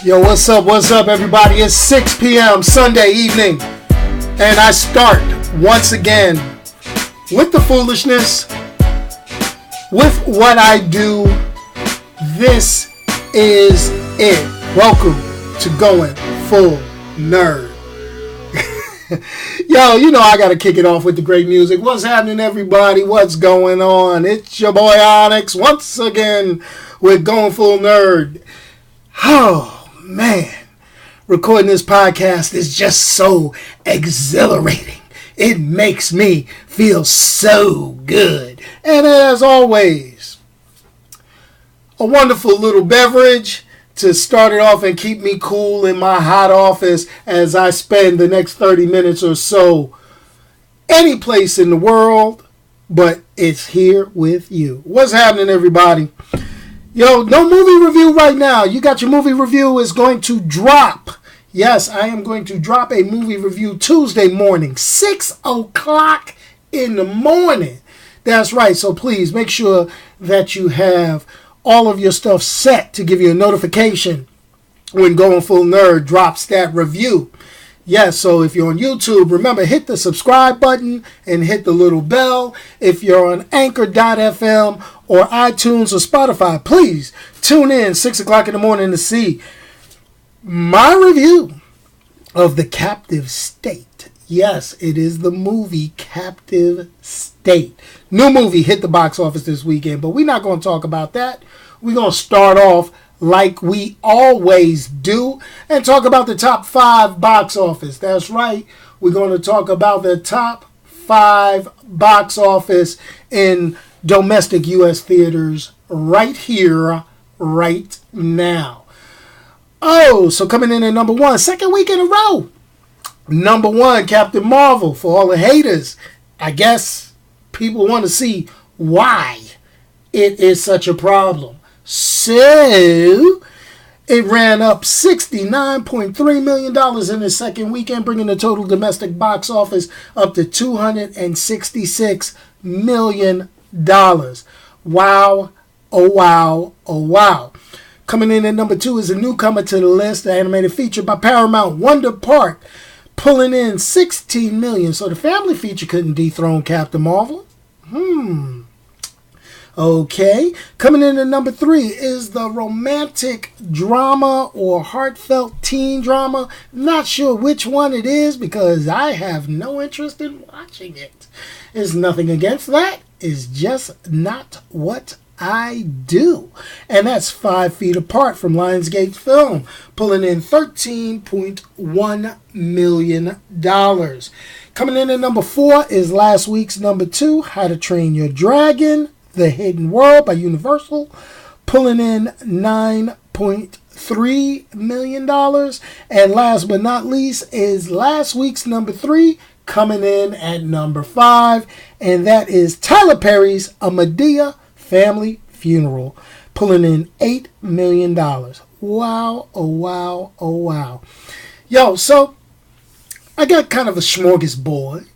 Yo, what's up, everybody? It's 6 p.m. Sunday evening, and I start once again with the foolishness, with what I do. This is it. Welcome to Going Full Nerd. Yo, you know I gotta kick it off with the great music. What's happening, everybody? What's going on? It's your boy Onyx once again with Going Full Nerd. Oh, man, recording this podcast is just so exhilarating. It makes me feel so good. And as always, a wonderful little beverage to start it off and keep me cool in my hot office as I spend the next 30 minutes or so any place in the world, but it's here with you. What's happening, everybody? Yo, no movie review right now. You got your movie review is going to drop. Yes, I am going to drop a movie review Tuesday morning, 6 o'clock in the morning. That's right. So please make sure that you have all of your stuff set to give you a notification when Going Full Nerd drops that review. Yes, so if you're on YouTube, remember, hit the subscribe button and hit the little bell. If you're on Anchor.fm or iTunes or Spotify, please tune in 6 o'clock in the morning to see my review of The Captive State. Yes, it is the movie Captive State. New movie hit the box office this weekend, but we're not going to talk about that. We're going to start off like we always do, and talk about the top 5 box office. That's right. We're going to talk about the top 5 box office in domestic U.S. theaters right here, right now. Oh, so coming in at number 1, second week in a row. Number 1, Captain Marvel. For all the haters, I guess people want to see why it is such a problem. So, it ran up $69.3 million in the second weekend, bringing the total domestic box office up to $266 million. Wow, oh wow, oh wow. Coming in at number 2 is a newcomer to the list, the animated feature by Paramount, Wonder Park, pulling in $16 million. So the family feature couldn't dethrone Captain Marvel. Okay, coming in at number 3 is the romantic drama or heartfelt teen drama. Not sure which one it is because I have no interest in watching it. There's nothing against that. It's just not what I do. And that's 5 Feet Apart from Lionsgate Film, pulling in $13.1 million. Coming in at number 4 is last week's number 2, How to Train Your Dragon, The Hidden World by Universal, pulling in $9.3 million. And last but not least is last week's number 3, coming in at number 5, and that is Tyler Perry's A Medea Family Funeral, pulling in $8 million. Wow, oh wow, oh wow. Yo, so I got kind of a smorgasbord.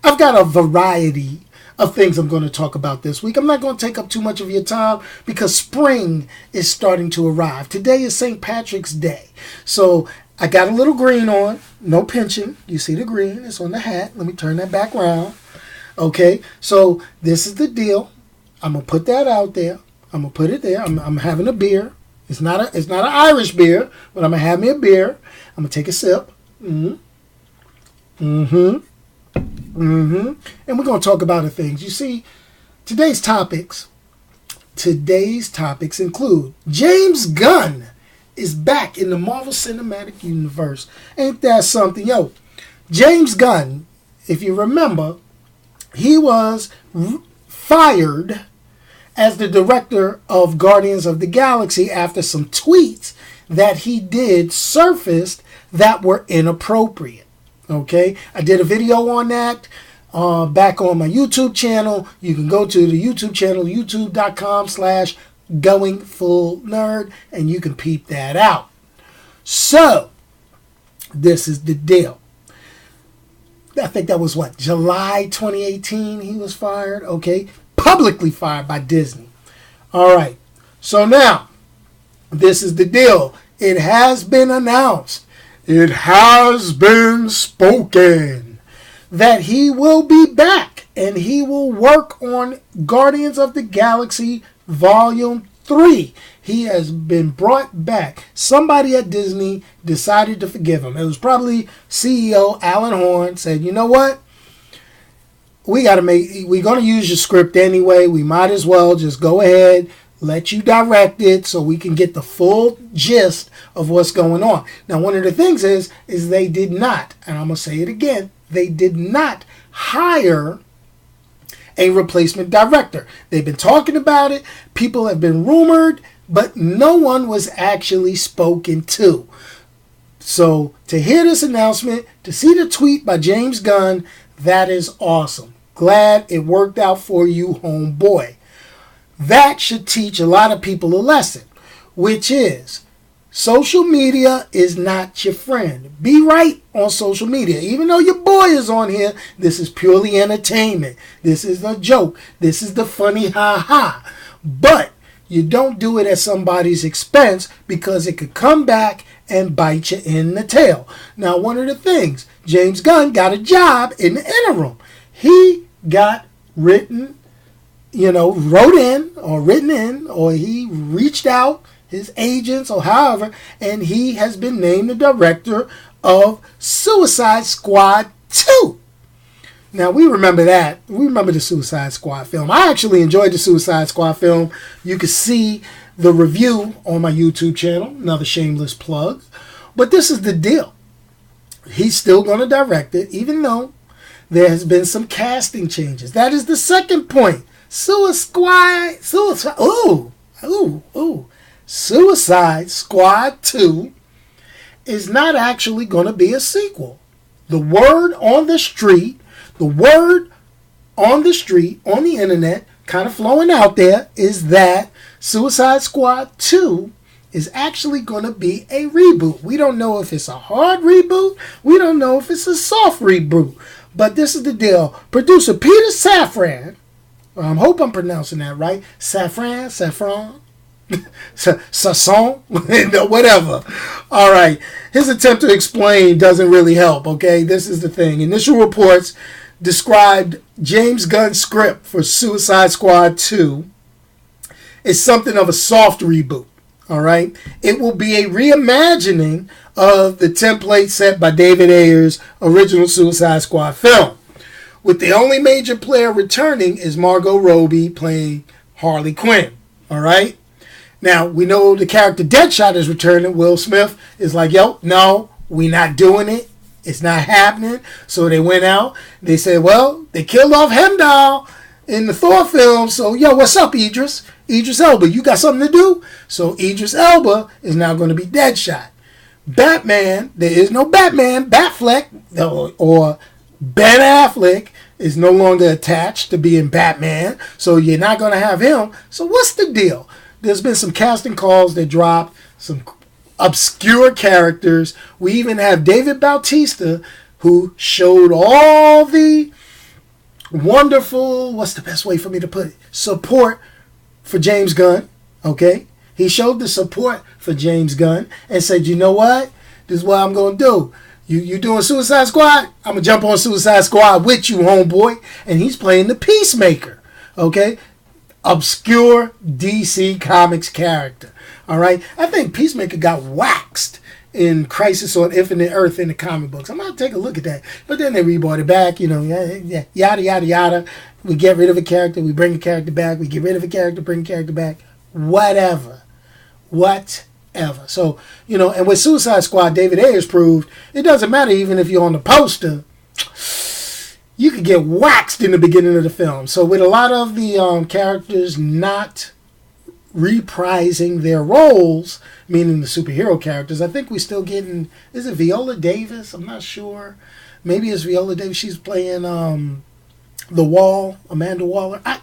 I've got a variety of things I'm going to talk about this week. I'm not going to take up too much of your time because spring is starting to arrive. Today is St. Patrick's Day. So I got a little green on. No pinching. You see the green. It's on the hat. Let me turn that back around. Okay. So this is the deal. I'm going to put that out there. I'm going to put it there. I'm having a beer. It's not an Irish beer, but I'm going to have me a beer. I'm going to take a sip. And we're going to talk about the things. You see, today's topics include James Gunn is back in the Marvel Cinematic Universe. Ain't that something? Yo, James Gunn, if you remember, he was fired as the director of Guardians of the Galaxy after some tweets that he did surfaced that were inappropriate. Okay, I did a video on that back on my YouTube channel. You can go to the YouTube channel, youtube.com/GoingFullNerd, and you can peep that out. So, this is the deal. I think that was July 2018 he was fired. Okay, publicly fired by Disney. All right, so now, this is the deal. it has been announced, it has been spoken that he will be back and he will work on Guardians of the Galaxy Volume 3. He has been brought back. Somebody at Disney decided to forgive him. It was probably CEO Alan Horn said, you know what? We're going to use your script anyway. We might as well just go ahead, let you direct it so we can get the full gist of what's going on. Now, one of the things is they did not, and I'm going to say it again, they did not hire a replacement director. They've been talking about it. People have been rumored, but no one was actually spoken to. So to hear this announcement, to see the tweet by James Gunn, that is awesome. Glad it worked out for you, homeboy. That should teach a lot of people a lesson, which is social media is not your friend. Be right on social media. Even though your boy is on here, this is purely entertainment. This is a joke. This is the funny ha-ha. But you don't do it at somebody's expense because it could come back and bite you in the tail. Now, one of the things, James Gunn got a job in the interim. He got written in, or he reached out, his agents or however, and he has been named the director of Suicide Squad 2. Now, we remember that. We remember the Suicide Squad film. I actually enjoyed the Suicide Squad film. You can see the review on my YouTube channel. Another shameless plug. But this is the deal. He's still going to direct it, even though there has been some casting changes. That is the second point. Suicide Squad 2 is not actually going to be a sequel. The word on the street, on the internet, kind of flowing out there, is that Suicide Squad 2 is actually going to be a reboot. We don't know if it's a hard reboot. We don't know if it's a soft reboot. But this is the deal. Producer Peter Safran, I hope I'm pronouncing that right, Saffron, Sasson, whatever. All right. His attempt to explain doesn't really help, okay? This is the thing. Initial reports described James Gunn's script for Suicide Squad 2 as something of a soft reboot, all right? It will be a reimagining of the template set by David Ayer's original Suicide Squad film, with the only major player returning is Margot Robbie playing Harley Quinn, all right? Now, we know the character Deadshot is returning. Will Smith is like, yo, no, we not doing it. It's not happening. So they went out. They said, well, they killed off Heimdall in the Thor film. So, yo, what's up, Idris? Idris Elba, you got something to do? So Idris Elba is now going to be Deadshot. Batman, there is no Batman. Batfleck or Ben Affleck is no longer attached to being Batman. So you're not going to have him. So what's the deal? There's been some casting calls that dropped, some obscure characters. We even have David Bautista, who showed all the wonderful, what's the best way for me to put it, support for James Gunn, okay? He showed the support for James Gunn and said, you know what? This is what I'm going to do. You doing Suicide Squad? I'm going to jump on Suicide Squad with you, homeboy. And he's playing the Peacemaker, okay? Obscure DC Comics character. All right, I think Peacemaker got waxed in Crisis on Infinite Earth in the comic books. I'm gonna take a look at that, but then they rebought it back. Yada yada yada. We get rid of a character, we bring a character back. We get rid of a character, bring a character back. Whatever. So and with Suicide Squad, David Ayers proved it doesn't matter even if you're on the poster. You could get waxed in the beginning of the film. So with a lot of the characters not reprising their roles, meaning the superhero characters, I think we're still getting, is it Viola Davis? I'm not sure. Maybe it's Viola Davis. She's playing The Wall, Amanda Waller. I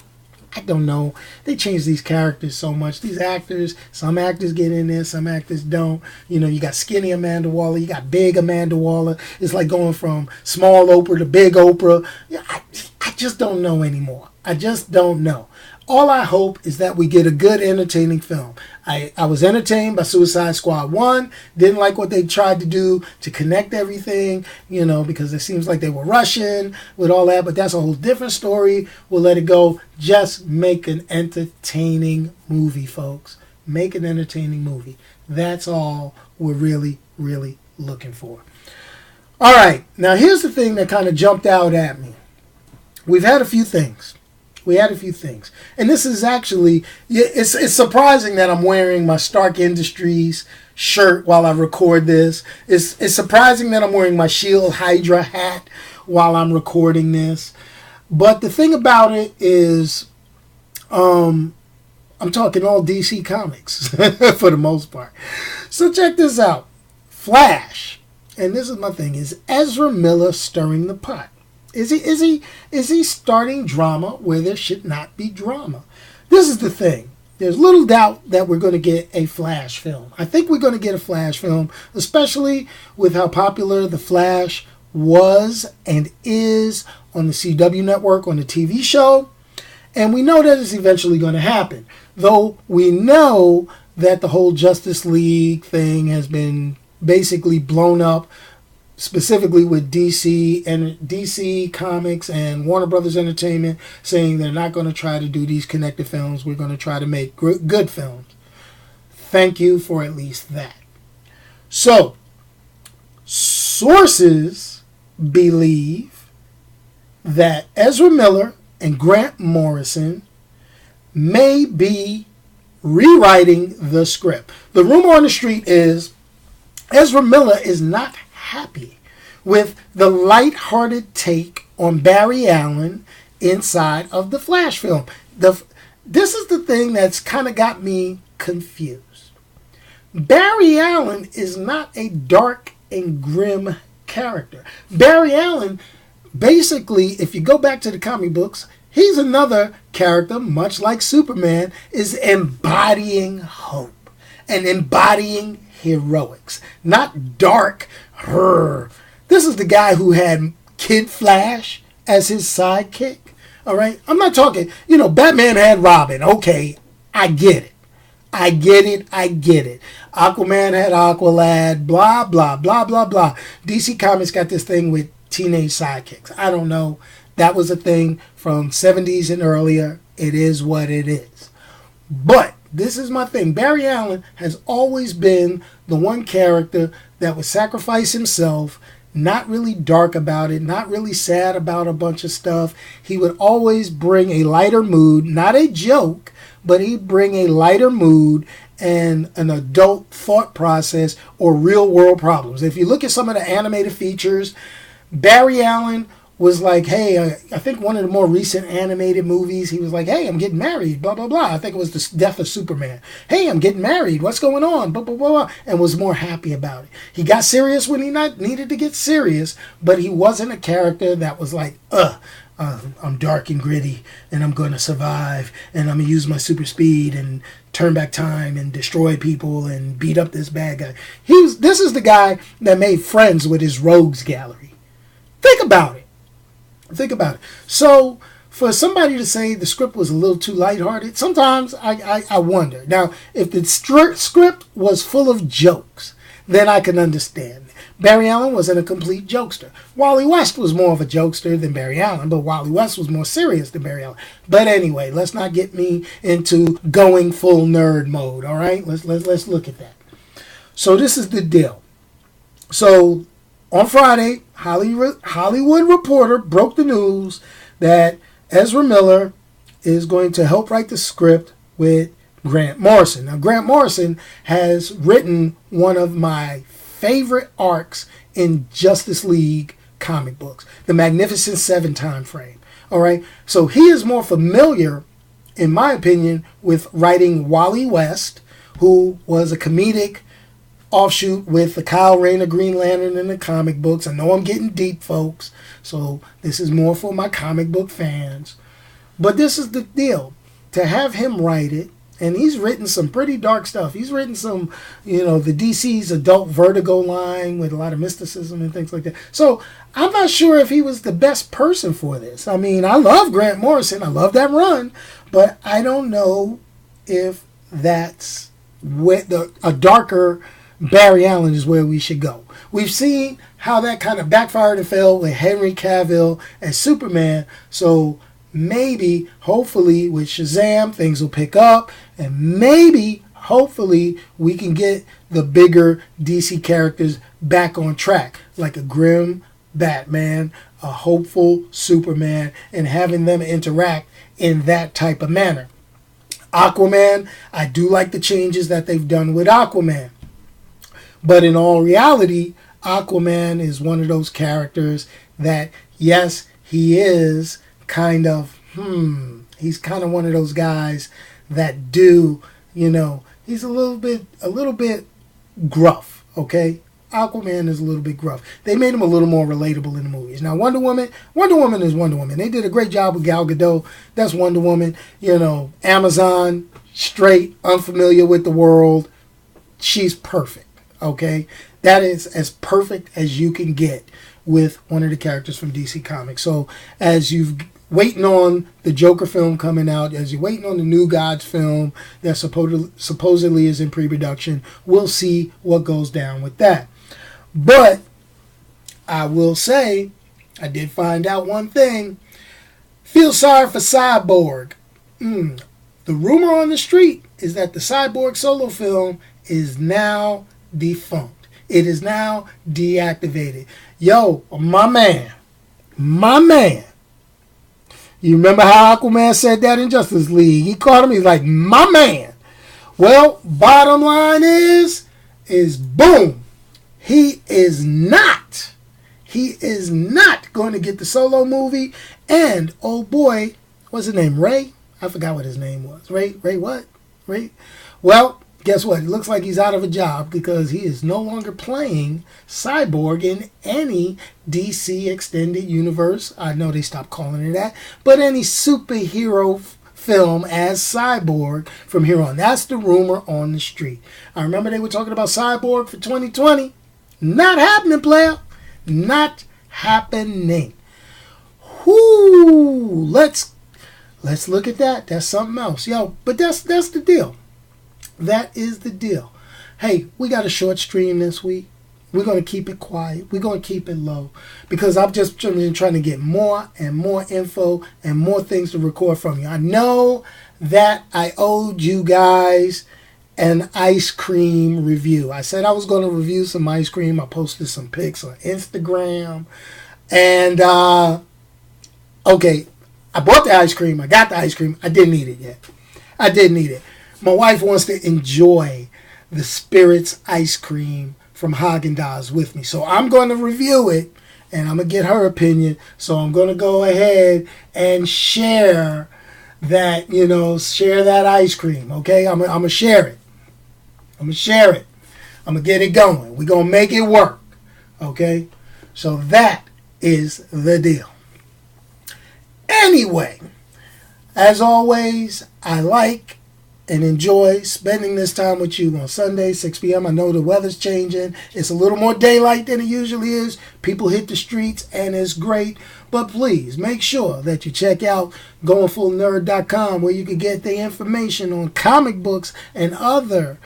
don't know. They change these characters so much. These actors, some actors get in there, some actors don't. You got skinny Amanda Waller, you got big Amanda Waller. It's like going from small Oprah to big Oprah. I just don't know anymore. I just don't know. All I hope is that we get a good, entertaining film. I was entertained by Suicide Squad 1. Didn't like what they tried to do to connect everything, because it seems like they were rushing with all that. But that's a whole different story. We'll let it go. Just make an entertaining movie, folks. Make an entertaining movie. That's all we're really, really looking for. All right. Now, here's the thing that kind of jumped out at me. We've had a few things. And this is actually, it's surprising that I'm wearing my Stark Industries shirt while I record this. It's surprising that I'm wearing my Shield Hydra hat while I'm recording this. But the thing about it is, I'm talking all DC Comics for the most part. So check this out. Flash, and this is my thing, is Ezra Miller stirring the pot? Is he starting drama where there should not be drama? This is the thing. There's little doubt that we're going to get a Flash film. I think we're going to get a Flash film, especially with how popular the Flash was and is on the CW network, on the TV show. And we know that it's eventually going to happen. Though we know that the whole Justice League thing has been basically blown up, specifically with DC Comics and Warner Brothers Entertainment, saying they're not going to try to do these connected films. We're going to try to make good films. Thank you for at least that. So, sources believe that Ezra Miller and Grant Morrison may be rewriting the script. The rumor on the street is Ezra Miller is not happy with the lighthearted take on Barry Allen inside of the Flash film. This is the thing that's kind of got me confused. Barry Allen is not a dark and grim character. Barry Allen, basically, if you go back to the comic books, he's another character, much like Superman, is embodying hope and embodying heroics, not dark. This is the guy who had Kid Flash as his sidekick. All right, I'm not talking. Batman had Robin. Okay, I get it. Aquaman had Aqualad. Blah blah blah blah blah. DC Comics got this thing with teenage sidekicks. I don't know. That was a thing from 70s and earlier. It is what it is. But this is my thing. Barry Allen has always been the one character that would sacrifice himself, not really dark about it, not really sad about a bunch of stuff. He would always bring a lighter mood, not a joke, but he'd bring a lighter mood and an adult thought process or real world problems. If you look at some of the animated features, Barry Allen was like, hey, I think one of the more recent animated movies, he was like, hey, I'm getting married, blah, blah, blah. I think it was the death of Superman. Hey, I'm getting married. What's going on? Blah, blah, blah, blah. And was more happy about it. He got serious when he not needed to get serious, but he wasn't a character that was like, I'm dark and gritty, and I'm going to survive, and I'm going to use my super speed and turn back time and destroy people and beat up this bad guy. This is the guy that made friends with his rogues gallery. Think about it. So, for somebody to say the script was a little too lighthearted, sometimes I wonder. Now, if the script was full of jokes, then I can understand. Barry Allen wasn't a complete jokester. Wally West was more of a jokester than Barry Allen, but Wally West was more serious than Barry Allen. But anyway, let's not get me into going full nerd mode, all right? Let's look at that. So this is the deal. So on Friday, Hollywood Reporter broke the news that Ezra Miller is going to help write the script with Grant Morrison. Now, Grant Morrison has written one of my favorite arcs in Justice League comic books, the Magnificent Seven time frame. All right, so he is more familiar, in my opinion, with writing Wally West, who was a comedic offshoot with the Kyle Rayner Green Lantern in the comic books. I know I'm getting deep, folks, so this is more for my comic book fans. But this is the deal. To have him write it, And he's written some pretty dark stuff. He's written some, the DC's adult Vertigo line with a lot of mysticism and things like that. So I'm not sure if he was the best person for this. I mean, I love Grant Morrison. I love that run. But I don't know if that's a darker Barry Allen is where we should go. We've seen how that kind of backfired and fell with Henry Cavill as Superman. So maybe, hopefully, with Shazam, things will pick up. And maybe, hopefully, we can get the bigger DC characters back on track. Like a grim Batman, a hopeful Superman, and having them interact in that type of manner. Aquaman, I do like the changes that they've done with Aquaman. But in all reality, Aquaman is one of those characters that, yes, he is kind of, he's kind of one of those guys that do, he's a little bit gruff, okay? Aquaman is a little bit gruff. They made him a little more relatable in the movies. Now, Wonder Woman is Wonder Woman. They did a great job with Gal Gadot. That's Wonder Woman. Amazon, straight, unfamiliar with the world. She's perfect, okay? That is as perfect as you can get with one of the characters from DC Comics. So, as you've waiting on the Joker film coming out, as you're waiting on the New Gods film that supposedly is in pre-production, we'll see what goes down with that. But I will say, I did find out one thing. Feel sorry for Cyborg. The rumor on the street is that the Cyborg solo film is now defunct. It is now deactivated. Yo, my man. You remember how Aquaman said that in Justice League? He called him, he's like, my man. Well, bottom line is boom. He is not going to get the solo movie. And, oh boy, what's his name? Ray? I forgot what his name was. Ray what? Ray? Well, guess what? It looks like he's out of a job because he is no longer playing Cyborg in any DC Extended Universe. I know they stopped calling it that. But any superhero film as Cyborg from here on. That's the rumor on the street. I remember they were talking about Cyborg for 2020. Not happening, player. Not happening. Whoo! Let's look at that. That's something else. Yo, but that's the deal. That is the deal. Hey, we got a short stream this week. We're going to keep it quiet. We're going to keep it low because I'm just trying to get more and more info and more things to record from you. I know that I owed you guys an ice cream review. I said I was going to review some ice cream. I posted some pics on Instagram. And, okay, I bought the ice cream. I got the ice cream. I didn't eat it yet. My wife wants to enjoy the Spirits ice cream from Haagen-Dazs with me. So I'm going to review it, and I'm going to get her opinion. So I'm going to go ahead and share that, share that ice cream, okay? I'm going to share it. I'm going to get it going. We're going to make it work, okay? So that is the deal. Anyway, as always, I like and enjoy spending this time with you on Sunday, 6 p.m. I know the weather's changing. It's a little more daylight than it usually is. People hit the streets, and it's great. But please, make sure that you check out GoingFullNerd.com, where you can get the information on comic books and other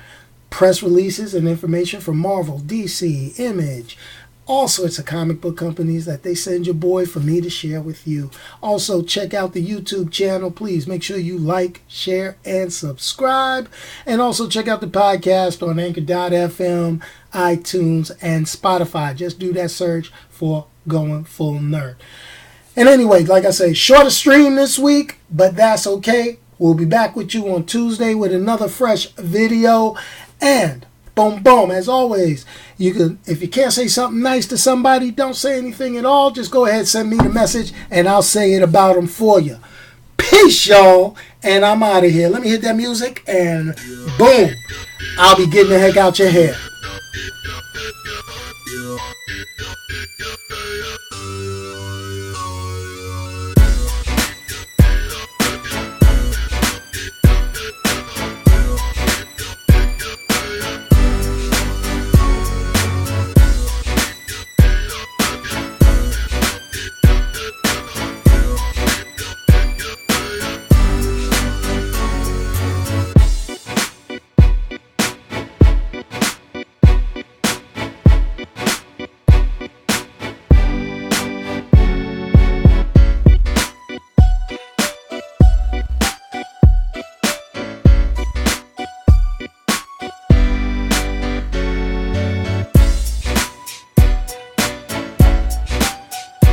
press releases and information from Marvel, DC, Image, all sorts of comic book companies that they send your boy for me to share with you. Also, check out the YouTube channel. Please make sure you like, share, and subscribe. And also check out the podcast on Anchor.fm, iTunes, and Spotify. Just do that search for Going Full Nerd. And anyway, like I say, shorter stream this week, but that's okay. We'll be back with you on Tuesday with another fresh video. And boom, boom, as always, you can, if you can't say something nice to somebody, don't say anything at all. Just go ahead and send me the message, and I'll say it about them for you. Peace, y'all, and I'm out of here. Let me hit that music, and boom, I'll be getting the heck out your hair.